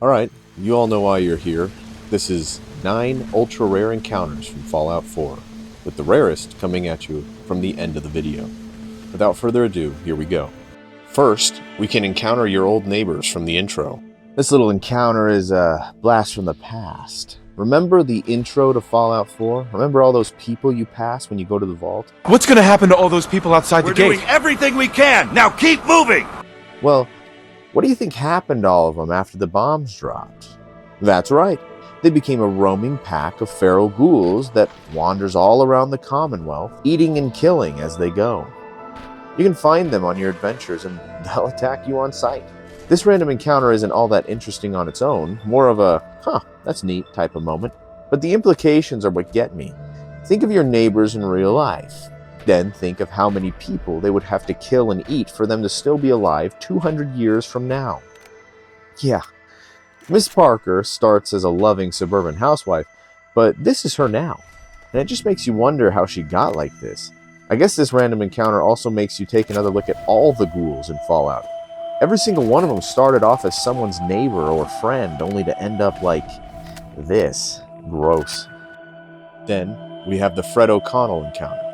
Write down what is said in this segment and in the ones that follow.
Alright, you all know why you're here. This is 9 ultra rare encounters from Fallout 4, with the rarest coming at you from the end of the video. Without further ado, here we go. First, we can encounter your old neighbors from the intro. This little encounter is a blast from the past. Remember the intro to Fallout 4? Remember all those people you pass when you go to the vault? What's gonna happen to all those people outside the gate? We're doing everything we can! Now keep moving! Well, what do you think happened to all of them after the bombs dropped? That's right. They became a roaming pack of feral ghouls that wanders all around the Commonwealth, eating and killing as they go. You can find them on your adventures and they'll attack you on sight. This random encounter isn't all that interesting on its own, more of a, that's neat type of moment. But the implications are what get me. Think of your neighbors in real life. Then think of how many people they would have to kill and eat for them to still be alive 200 years from now. Yeah, Miss Parker starts as a loving suburban housewife, but this is her now. And it just makes you wonder how she got like this. I guess this random encounter also makes you take another look at all the ghouls in Fallout. Every single one of them started off as someone's neighbor or friend, only to end up like this. Gross. Then we have the Fred O'Connell encounter.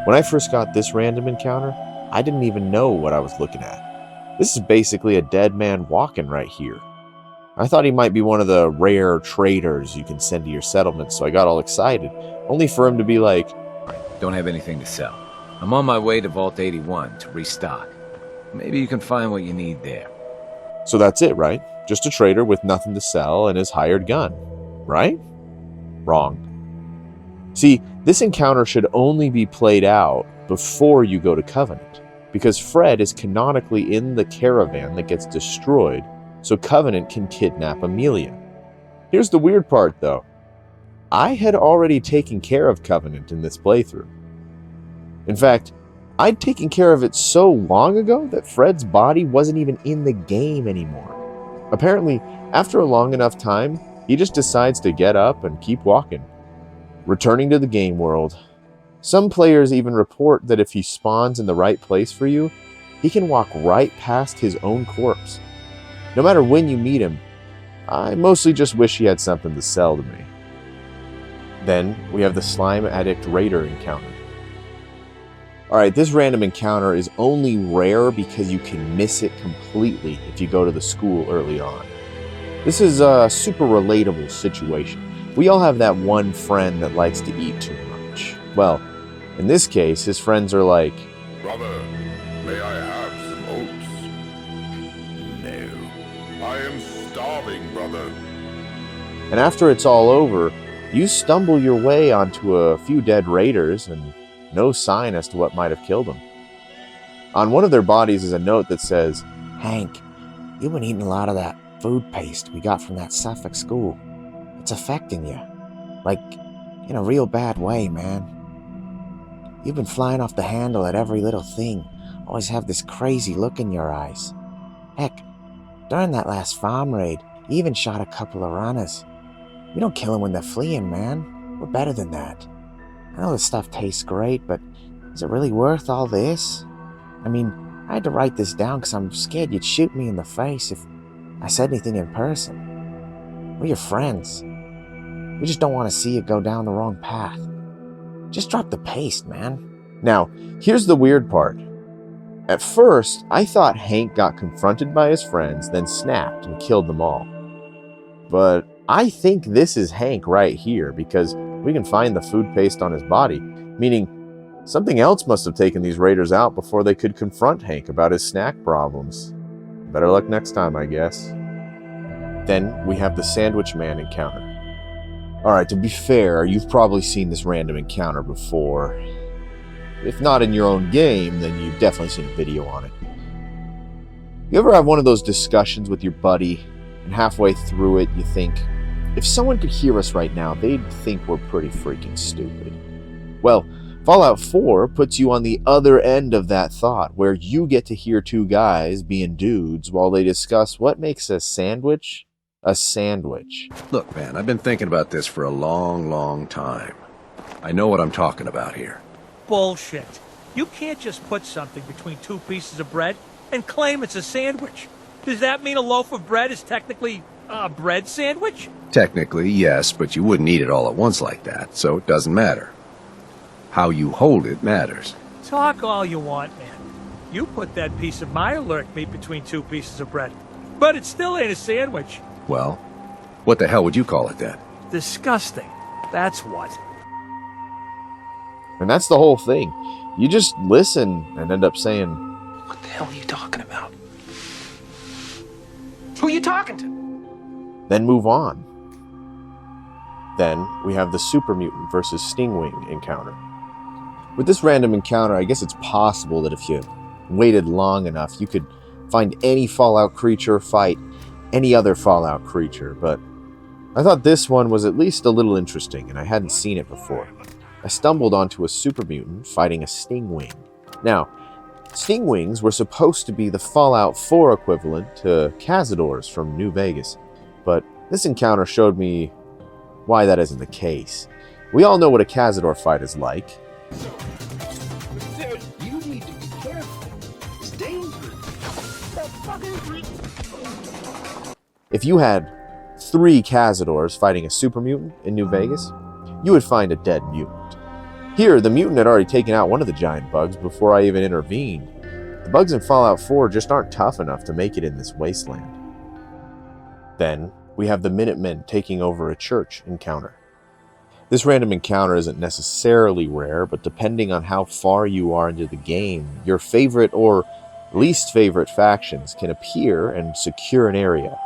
When I first got this random encounter, I didn't even know what I was looking at. This is basically a dead man walking right here. I thought he might be one of the rare traders you can send to your settlement, so I got all excited, only for him to be like, Don't have anything to sell. I'm on my way to Vault 81 to restock. Maybe you can find what you need there. so that's it, right? Just a trader with nothing to sell and his hired gun, right? Wrong. See, this encounter should only be played out before you go to Covenant, because Fred is canonically in the caravan that gets destroyed, so Covenant can kidnap Amelia. Here's the weird part, though. I had already taken care of Covenant in this playthrough. In fact, I'd taken care of it so long ago that Fred's body wasn't even in the game anymore. Apparently, after a long enough time, he just decides to get up and keep walking. Returning to the game world. Some players even report that if he spawns in the right place for you, he can walk right past his own corpse. No matter when you meet him, I mostly just wish he had something to sell to me. Then we have the Slime Addict Raider encounter. Alright, this random encounter is only rare because you can miss it completely if you go to the school early on. This is a super relatable situation. We all have that one friend that likes to eat too much. Well, in this case, his friends are like, Brother, may I have some oats? No. I am starving, brother. and after it's all over, you stumble your way onto a few dead raiders and no sign as to what might have killed them. On one of their bodies is a note that says, Hank, you've been eating a lot of that food paste we got from that Suffolk school. It's affecting you. Like, in a real bad way, man. You've been flying off the handle at every little thing. Always have this crazy look in your eyes. Heck, during that last farm raid, you even shot a couple of runners. We don't kill them when they're fleeing, man. We're better than that. I know this stuff tastes great, but is it really worth all this? I mean, I had to write this down because I'm scared you'd shoot me in the face if I said anything in person. We're your friends. We just don't want to see you go down the wrong path. Just drop the paste, man. Now, here's the weird part. At first, I thought Hank got confronted by his friends, then snapped and killed them all. But I think this is Hank right here, because we can find the food paste on his body, meaning something else must have taken these raiders out before they could confront Hank about his snack problems. Better luck next time, I guess. Then we have the Sandwich Man encounter. Alright, to be fair, you've probably seen this random encounter before. If not in your own game, then you've definitely seen a video on it. You ever have one of those discussions with your buddy, and halfway through it you think, if someone could hear us right now, they'd think we're pretty freaking stupid. Well, Fallout 4 puts you on the other end of that thought, where you get to hear two guys being dudes while they discuss what makes a sandwich a sandwich. Look, man, I've been thinking about this for a long, long time. I know what I'm talking about here. Bullshit. You can't just put something between two pieces of bread and claim it's a sandwich. Does that mean a loaf of bread is technically a bread sandwich? Technically, yes, but you wouldn't eat it all at once like that, so it doesn't matter. How you hold it matters. Talk all you want, man. You put that piece of Mirelurk meat between two pieces of bread. But it still ain't a sandwich. Well, what the hell would you call it then? Disgusting. That's what. And that's the whole thing. You just listen and end up saying, What the hell are you talking about? Who are you talking to? then move on. Then we have the Super Mutant versus Stingwing encounter. With this random encounter, I guess it's possible that if you waited long enough, you could find any Fallout creature, fight any other Fallout creature, but I thought this one was at least a little interesting, and I hadn't seen it before. I stumbled onto a Super Mutant fighting a Stingwing. Now, Stingwings were supposed to be the Fallout 4 equivalent to Cazadors from New Vegas, but this encounter showed me why that isn't the case. We all know what a Cazador fight is like. Dude, you need to be careful. It's dangerous. If you had 3 Cazadors fighting a Super Mutant in New Vegas, you would find a dead mutant. Here, the mutant had already taken out one of the giant bugs before I even intervened. The bugs in Fallout 4 just aren't tough enough to make it in this wasteland. Then, we have the Minutemen taking over a church encounter. This random encounter isn't necessarily rare, but depending on how far you are into the game, your favorite or least favorite factions can appear and secure an area.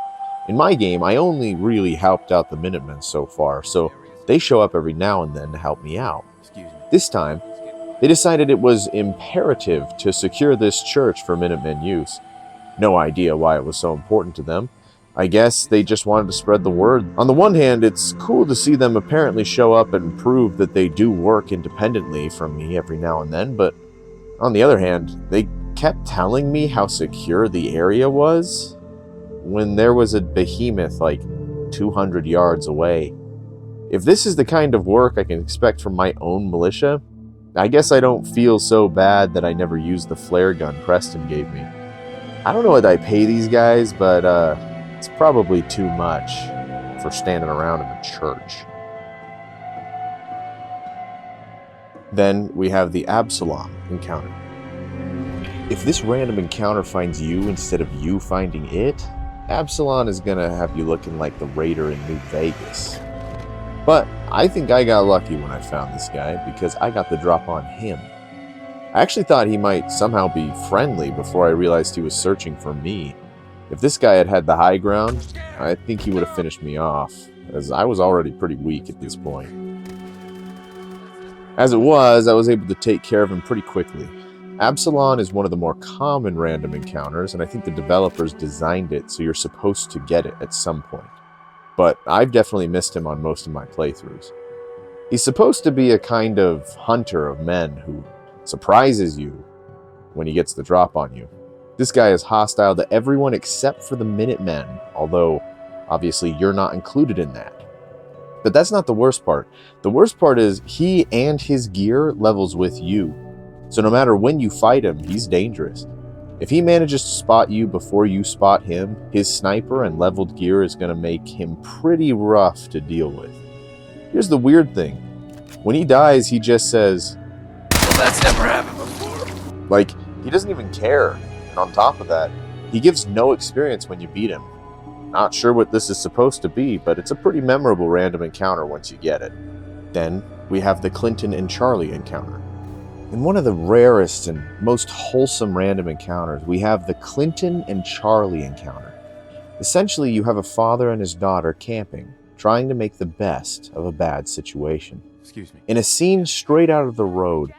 In my game, I only really helped out the Minutemen so far, so they show up every now and then to help me out. This time, they decided it was imperative to secure this church for Minutemen use. No idea why it was so important to them. I guess they just wanted to spread the word. On the one hand, it's cool to see them apparently show up and prove that they do work independently from me every now and then, but on the other hand, they kept telling me how secure the area was when there was a behemoth like 200 yards away. If this is the kind of work I can expect from my own militia, I guess I don't feel so bad that I never used the flare gun Preston gave me. I don't know what I pay these guys, but it's probably too much for standing around in a church. Then we have the Absalom encounter. If this random encounter finds you instead of you finding it, Absalom is gonna have you looking like the Raider in New Vegas. But I think I got lucky when I found this guy because I got the drop on him. I actually thought he might somehow be friendly before I realized he was searching for me. If this guy had the high ground, I think he would have finished me off, as I was already pretty weak at this point. As it was, I was able to take care of him pretty quickly. Absalom is one of the more common random encounters, and I think the developers designed it so you're supposed to get it at some point. But I've definitely missed him on most of my playthroughs. He's supposed to be a kind of hunter of men who surprises you when he gets the drop on you. This guy is hostile to everyone except for the Minutemen, although obviously you're not included in that. But that's not the worst part. The worst part is he and his gear levels with you. So no matter when you fight him, he's dangerous. If he manages to spot you before you spot him, his sniper and leveled gear is going to make him pretty rough to deal with. Here's the weird thing. When he dies, he just says, Well, that's never happened before. like, he doesn't even care. And on top of that, he gives no experience when you beat him. Not sure what this is supposed to be, but it's a pretty memorable random encounter once you get it. Then we have the Clinton and Charlie encounter. In one of the rarest and most wholesome random encounters, we have the Clinton and Charlie encounter. Essentially, you have a father and his daughter camping, trying to make the best of a bad situation. Excuse me. In a scene straight out of The Road,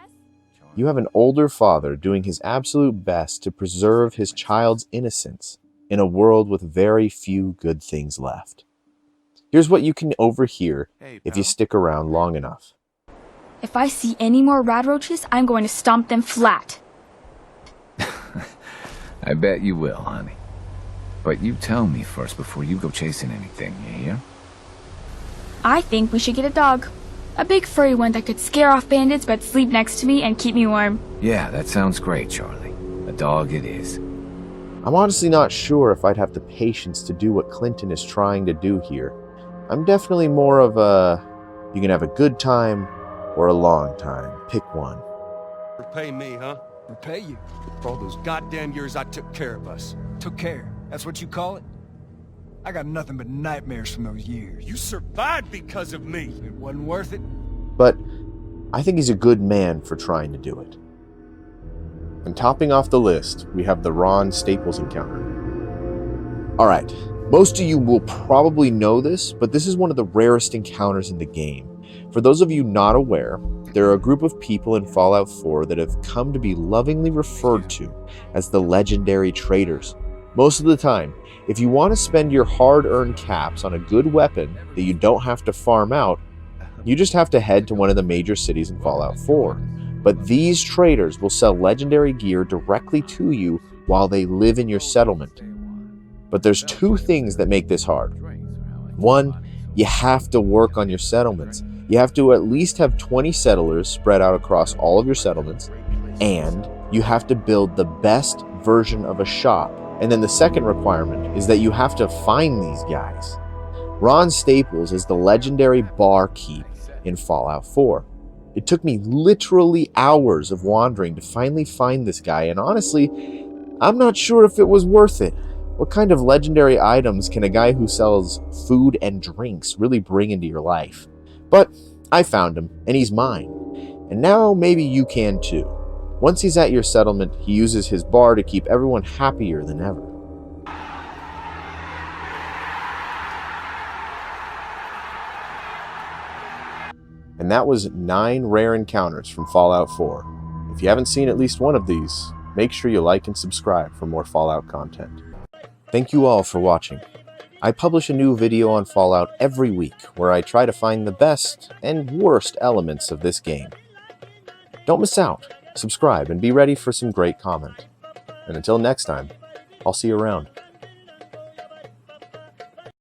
you have an older father doing his absolute best to preserve his child's innocence in a world with very few good things left. Here's what you can overhear if you stick around long enough. If I see any more radroaches, I'm going to stomp them flat. I bet you will, honey. But you tell me first before you go chasing anything, you hear? I think we should get a dog. A big furry one that could scare off bandits but sleep next to me and keep me warm. Yeah, that sounds great, Charlie. A dog it is. I'm honestly not sure if I'd have the patience to do what Clinton is trying to do here. I'm definitely more of a, you can have a good time or a long time. Pick one. Repay me, huh? Repay you. For all those goddamn years I took care of us. Took care. That's what you call it? I got nothing but nightmares from those years. You survived because of me. It wasn't worth it. But I think he's a good man for trying to do it. And topping off the list, we have the Ron Staples encounter. Alright, most of you will probably know this, but this is one of the rarest encounters in the game. For those of you not aware, there are a group of people in Fallout 4 that have come to be lovingly referred to as the legendary traders. Most of the time, if you want to spend your hard-earned caps on a good weapon that you don't have to farm out, you just have to head to one of the major cities in Fallout 4. But these traders will sell legendary gear directly to you while they live in your settlement. But there's two things that make this hard. One, you have to work on your settlements. You have to at least have 20 settlers spread out across all of your settlements, and you have to build the best version of a shop. And then the second requirement is that you have to find these guys. Ron Staples is the legendary barkeep in Fallout 4. It took me literally hours of wandering to finally find this guy, and honestly, I'm not sure if it was worth it. What kind of legendary items can a guy who sells food and drinks really bring into your life? But I found him, and he's mine. And now maybe you can too. Once he's at your settlement, he uses his bar to keep everyone happier than ever. And that was 9 rare encounters from Fallout 4. If you haven't seen at least one of these, make sure you like and subscribe for more Fallout content. Thank you all for watching. I publish a new video on Fallout every week where I try to find the best and worst elements of this game. Don't miss out, subscribe, and be ready for some great comment. And until next time, I'll see you around.